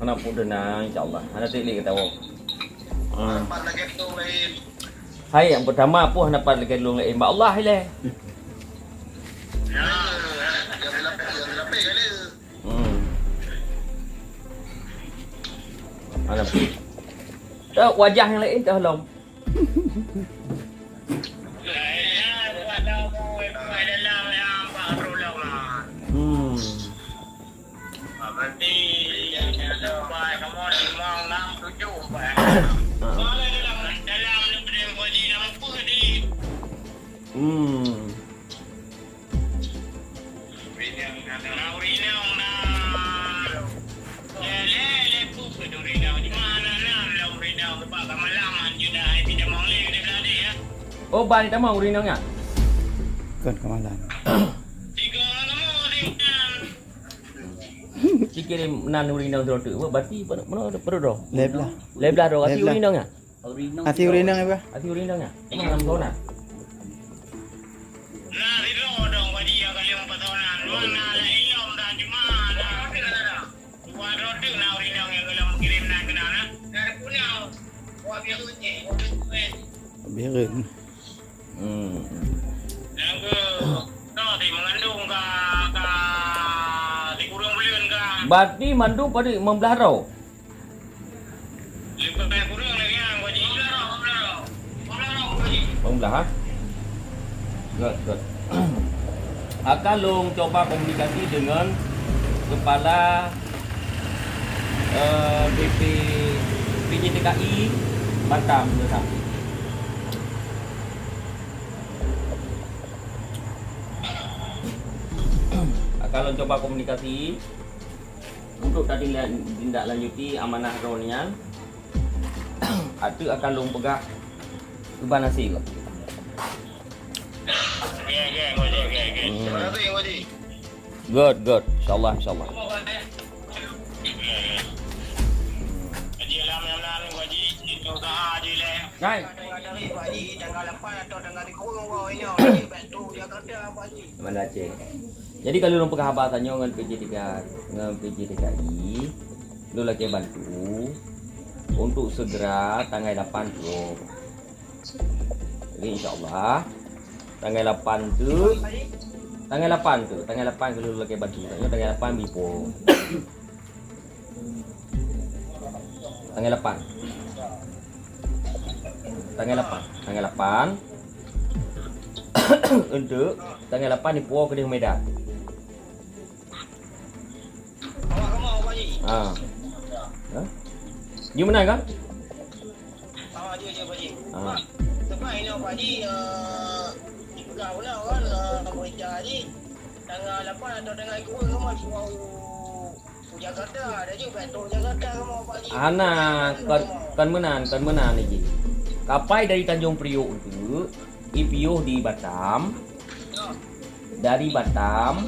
Anak pun denang insya-Allah. Ada tilik kata awak. Dapat lagi tu lain. Hai yang pertama apa dapat lagi long lain. Ba Allah ile. Ya, yang lapik kali. Anak pun. Dah wajah yang lain dah long. Berarti ada baik kamu 5, 6, 7 baik. Dalam negeri wali nama apa tadi? Oh, balik dah mau rinangnya. Kan kemalan. Dikirim nan urinang tu. Berarti mana perlu dah. Leblah. Leblah dah ati Leblah. urinangnya. Ati urinang apa? Ati urinangnya. Mana 6 tahun ah. Nah, itu dong wadi yang kali 4 tahunan. Mana lah ilmu dah cuma dah. Dua roti nak urinang yang kalau kirim nak kena nah. Dari punya. Wah biasa je. Biarin. Yang ke di mengandung ke di kurung bulan ke. Berarti mandu pada 15 rau. Lepas bayar kurung lagi yang wadi. 15 ah. Good. Akan long coba komunikasi dengan kepala BP PJTKI Batam Batam. Akan coba komunikasi untuk tadi tindak lanjuti amanah ronian. Itu akan long pegah ubah nasi kok. Terima kasih wadi. Good. Insyaallah. Haji lam yang lalu wadi itu usaha haji le. Hai. Wadi tanggal 8 atau tanggal 10 kau ini haji bantu dia kerja apa haji. Mana Aceh. Jadi kalau lu perkhabatannya dengan PJTKI, lu lagi bantu untuk segera tanggal 8 tu. Jadi insyaallah tanggal 8 tu tanggal 8 kalau lu lagi bantu tanggal 8 bipo. Tanggal 8 untuk tanggal 8 di Pulau Kedung Medan. Awak kamu haji. You menang kan? Awak dia je haji. Ah. Sebab ini haji kau lah kan berita haji tanggal 8 atau tanggal 2 kamu suruh Jakarta ada juga bantu Jakarta kamu haji. Kan menang lagi. Kapai dari Tanjung Priok itu IPO di Batam. Dari Batam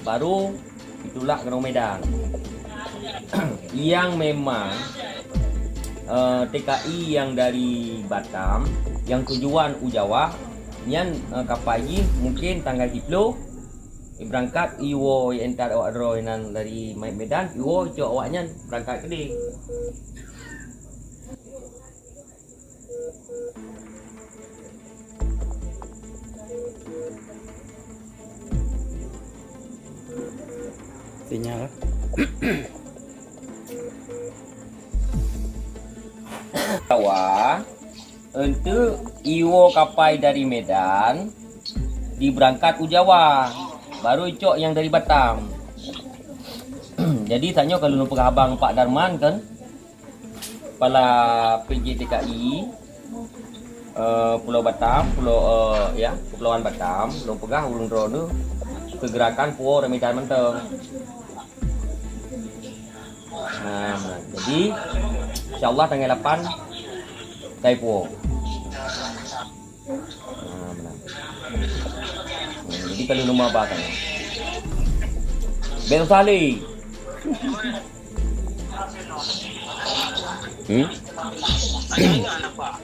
baru itulah ke Medan. Yang memang TKI yang dari Batam yang tujuan Ujawa yang kapal ini mungkin tanggal 10 berangkat iwo yang entar awak roinan dari Medan iwo cok awaknya berangkat ke dia. Sinyal. Awak untuk iwo kapal dari Medan diberangkat Ujawa baru cok yang dari Batam. Jadi tanya kalau lupa abang Pak Darman kan kepala PJTKI Pulau Batam, Kepulauan Batam, belum pegah ulun rono kegerakan Pulau Medan Menteng. Nah, jadi insyaallah tanggal 8 Taipo. Nah, benar. Jadi kalau rumah apa kan? Bel Saleh. Ada apa?